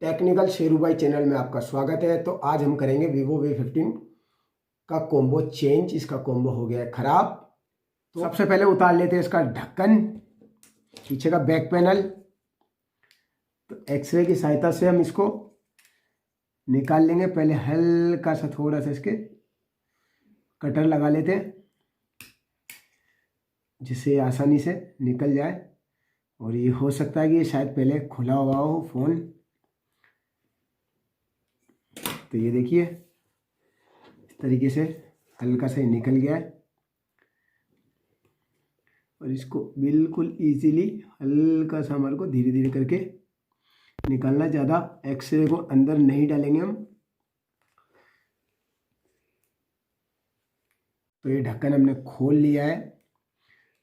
Technical Sheru भाई channel में आपका स्वागत है। तो आज हम करेंगे वीवो V15 का कॉम्बो चेंज। इसका कॉम्बो हो गया है खराब। तो सबसे पहले उतार लेते हैं इसका ढक्कन, पीछे का बैक पैनल। तो एक्सरे की सहायता से हम इसको निकाल लेंगे। पहले हल्का सा थोड़ा सा इसके कटर लगा लेते हैं जिससे आसानी से निकल जाए। और ये हो सकता है कि ये शायद पहले खुला हुआ हो फ़ोन। तो ये देखिए इस तरीके से हल्का सा निकल गया है। और इसको बिल्कुल इजीली हल्का सा हमारे को धीरे धीरे करके निकालना। ज़्यादा एक्सरे को अंदर नहीं डालेंगे हम। तो ये ढक्कन हमने खोल लिया है,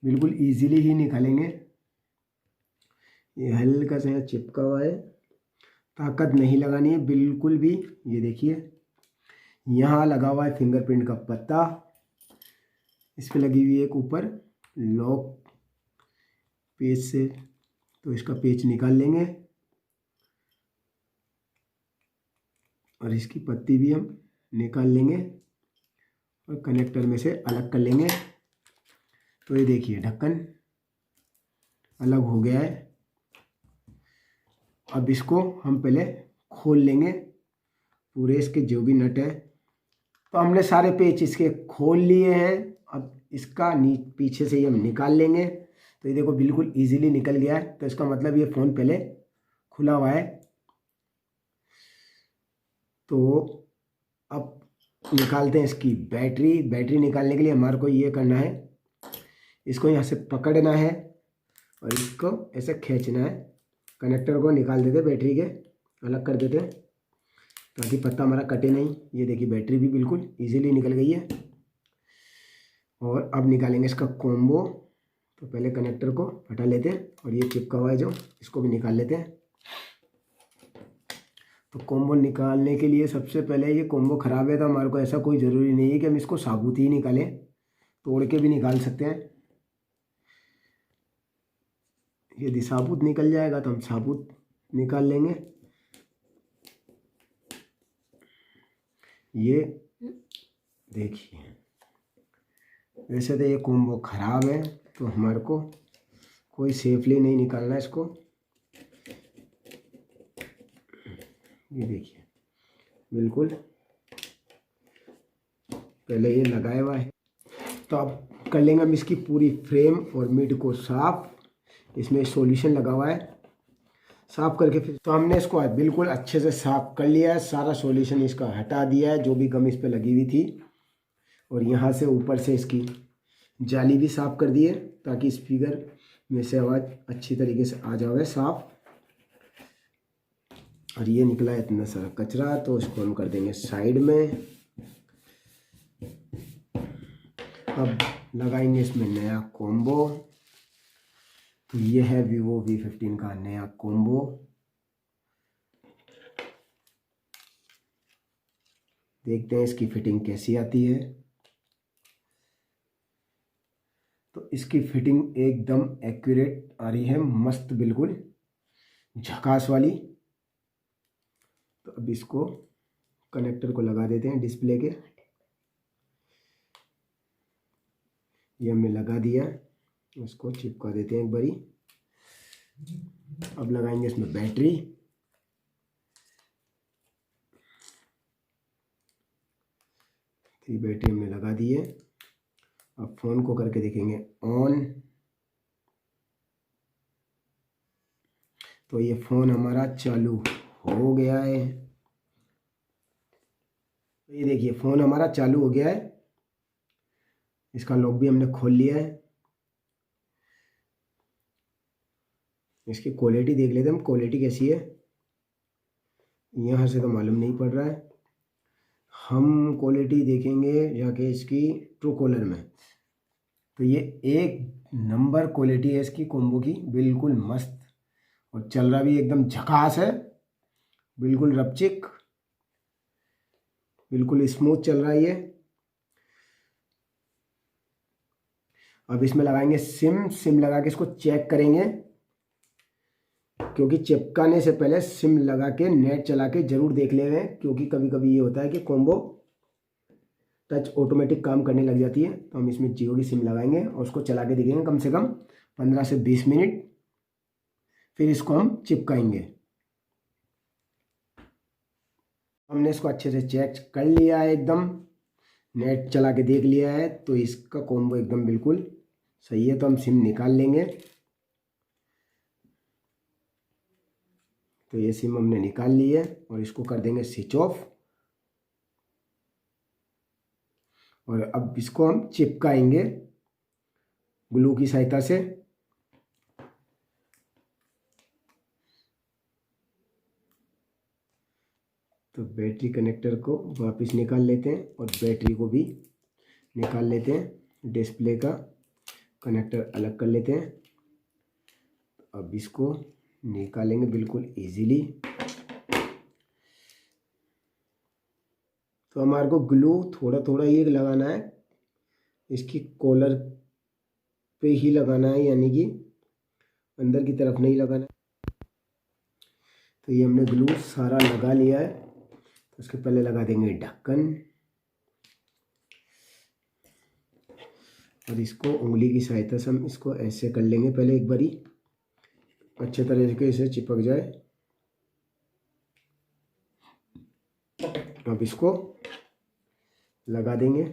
बिल्कुल इजीली ही निकालेंगे। ये हल्का सा यहाँ चिपका हुआ है, ताकत नहीं लगानी है बिल्कुल भी। ये देखिए यहाँ लगा हुआ है फिंगरप्रिंट का पत्ता, इस पर लगी हुई है एक ऊपर लॉक पेज से। तो इसका पेच निकाल लेंगे और इसकी पत्ती भी हम निकाल लेंगे और कनेक्टर में से अलग कर लेंगे। तो ये देखिए ढक्कन अलग हो गया है। अब इसको हम पहले खोल लेंगे, पूरे इसके जो भी नट है। तो हमने सारे पेच इसके खोल लिए हैं। अब इसका पीछे से ये हम निकाल लेंगे। तो ये देखो बिल्कुल इजीली निकल गया है। तो इसका मतलब ये फ़ोन पहले खुला हुआ है। तो अब निकालते हैं इसकी बैटरी। बैटरी निकालने के लिए हमारे को ये करना है, इसको यहाँ से पकड़ना है और इसको ऐसे खींचना है। कनेक्टर को निकाल देते, बैटरी के अलग कर देते ताकि पत्ता हमारा कटे नहीं। ये देखिए बैटरी भी बिल्कुल इजीली निकल गई है। और अब निकालेंगे इसका कॉम्बो। तो पहले कनेक्टर को हटा लेते हैं और ये चिपका हुआ है जो, इसको भी निकाल लेते हैं। तो कॉम्बो निकालने के लिए सबसे पहले ये कॉम्बो ख़राब है तो हमारे को ऐसा कोई ज़रूरी नहीं है कि हम इसको साबुत ही निकालें, तोड़ के भी निकाल सकते हैं। यदि साबुत निकल जाएगा तो हम साबुत निकाल लेंगे। ये देखिए वैसे तो ये कॉम्बो ख़राब है तो हमारे को कोई सेफली नहीं निकालना इसको। ये देखिए बिल्कुल पहले ये लगाया हुआ है। तो अब कर लेंगे हम इसकी पूरी फ्रेम और मिड को साफ। इसमें सॉल्यूशन लगा हुआ है, साफ करके फिर तो हमने इसको बिल्कुल अच्छे से साफ कर लिया है। सारा सॉल्यूशन इसका हटा दिया है जो भी गम इस पे लगी हुई थी। और यहाँ से ऊपर से इसकी जाली भी साफ कर दी है ताकि स्पीकर में से आवाज़ अच्छी तरीके से आ जाए साफ। और ये निकला है इतना सारा कचरा, तो इसको हम कर देंगे साइड में। अब लगाएंगे इसमें नया कॉम्बो। तो ये है वीवो V15 का नया कॉम्बो। देखते हैं इसकी फिटिंग कैसी आती है। तो इसकी फिटिंग एकदम एक्यूरेट आ रही है, मस्त बिल्कुल झकास वाली। तो अब इसको कनेक्टर को लगा देते हैं डिस्प्ले के। ये हमने लगा दिया, उसको चिपका देते हैं एक बारी। अब लगाएंगे इसमें बैटरी। तो बैटरी हमने लगा दी है। अब फ़ोन को करके देखेंगे ऑन। तो ये फ़ोन हमारा चालू हो गया है। तो ये देखिए फ़ोन हमारा चालू हो गया है। इसका लॉक भी हमने खोल लिया है। इसकी क्वालिटी देख लेते हैं हम, क्वालिटी कैसी है। यहाँ से तो मालूम नहीं पड़ रहा है, हम क्वालिटी देखेंगे जाके इसकी ट्रू कॉलर में। तो ये एक नंबर क्वालिटी है इसकी कॉम्बो की, बिल्कुल मस्त। और चल रहा भी एकदम झकास है, बिल्कुल रपचिक, बिल्कुल स्मूथ चल रहा है ये। अब इसमें लगाएंगे सिम लगा के इसको चेक करेंगे। क्योंकि चिपकाने से पहले सिम लगा के नेट चला के ज़रूर देख ले हैं, क्योंकि कभी कभी ये होता है कि कॉम्बो टच ऑटोमेटिक काम करने लग जाती है। तो हम इसमें जियो की सिम लगाएंगे और उसको चला के देखेंगे कम से कम 15 से 20 मिनट, फिर इसको हम चिपकाएंगे। हमने इसको अच्छे से चेक कर लिया है, एकदम नेट चला के देख लिया है, तो इसका कॉम्बो एकदम बिल्कुल सही है। तो हम सिम निकाल लेंगे। तो ये सिम हमने निकाल ली है और इसको कर देंगे स्विच ऑफ। और अब इसको हम चिपकाएंगे ग्लू की सहायता से। तो बैटरी कनेक्टर को वापस निकाल लेते हैं और बैटरी को भी निकाल लेते हैं। डिस्प्ले का कनेक्टर अलग कर लेते हैं। अब इसको निकालेंगे बिल्कुल इजीली। तो हमारे को ग्लू थोड़ा थोड़ा ये लगाना है, इसकी कॉलर पे ही लगाना है, यानी कि अंदर की तरफ नहीं लगाना है। तो ये हमने ग्लू सारा लगा लिया है। तो उसके पहले लगा देंगे ढक्कन और इसको उंगली की सहायता से हम इसको ऐसे कर लेंगे पहले एक बारी, अच्छे तरीके से चिपक जाए। अब इसको लगा देंगे।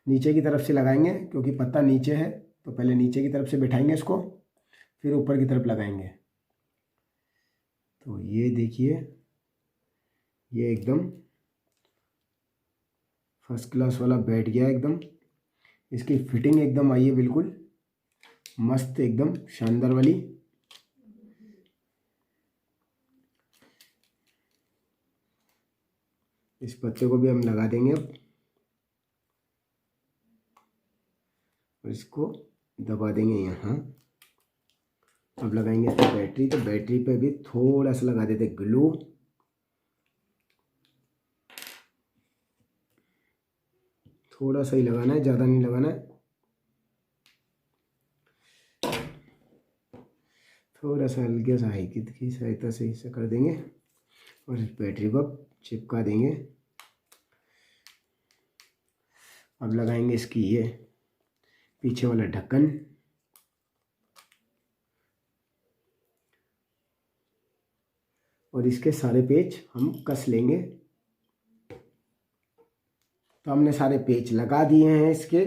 नीचे की तरफ से लगाएंगे क्योंकि पत्ता नीचे है, तो पहले नीचे की तरफ से बैठाएंगे इसको, फिर ऊपर की तरफ लगाएंगे। तो ये देखिए, ये एकदम फर्स्ट क्लास वाला बैठ गया एकदम। इसकी फिटिंग एकदम आई है बिल्कुल मस्त, एकदम शानदार वाली। इस पत्ते को भी हम लगा देंगे अब और इसको दबा देंगे यहाँ। अब लगाएंगे इस पर बैटरी। तो बैटरी पे भी थोड़ा सा लगा देते ग्लू। थोड़ा सा ही लगाना है, ज़्यादा नहीं लगाना है। थोड़ा सा हल्के सा हाई की सहायता से इसे कर देंगे और इस बैटरी को चिपका देंगे। अब लगाएंगे इसकी ये पीछे वाला ढक्कन और इसके सारे पेच हम कस लेंगे। तो हमने सारे पेच लगा दिए हैं इसके।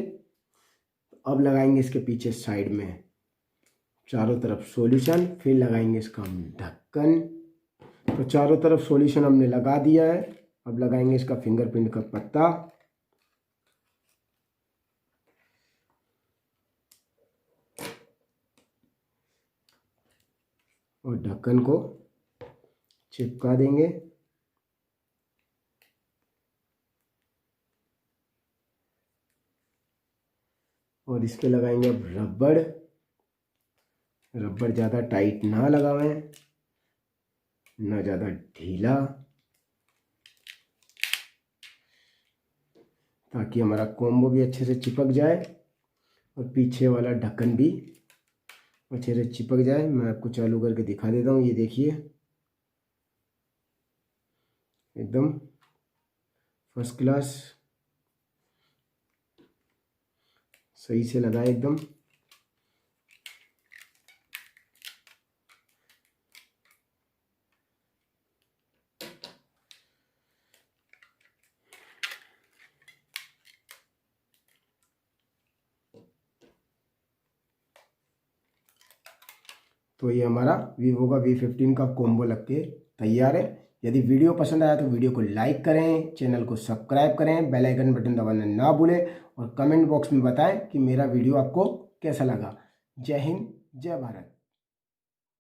अब लगाएंगे इसके पीछे साइड में चारों तरफ सॉल्यूशन, फिर लगाएंगे इसका हम ढक्कन। तो चारों तरफ सॉल्यूशन हमने लगा दिया है। अब लगाएंगे इसका फिंगरप्रिंट का पत्ता और ढक्कन को चिपका देंगे। और इसके लगाएंगे अब रबड़। रबड़ ज़्यादा टाइट ना लगावें, ना ज़्यादा ढीला, ताकि हमारा कॉम्बो भी अच्छे से चिपक जाए और पीछे वाला ढक्कन भी अच्छे से चिपक जाए। मैं आपको चालू करके दिखा देता हूँ। ये देखिए, एकदम फर्स्ट क्लास सही से लगा एकदम। तो ये हमारा वीवो का V15 का कॉम्बो लग के तैयार है। यदि वीडियो पसंद आया तो वीडियो को लाइक करें, चैनल को सब्सक्राइब करें, बेल आइकन बटन दबाना ना भूलें और कमेंट बॉक्स में बताएं कि मेरा वीडियो आपको कैसा लगा। जय हिंद, जय भारत।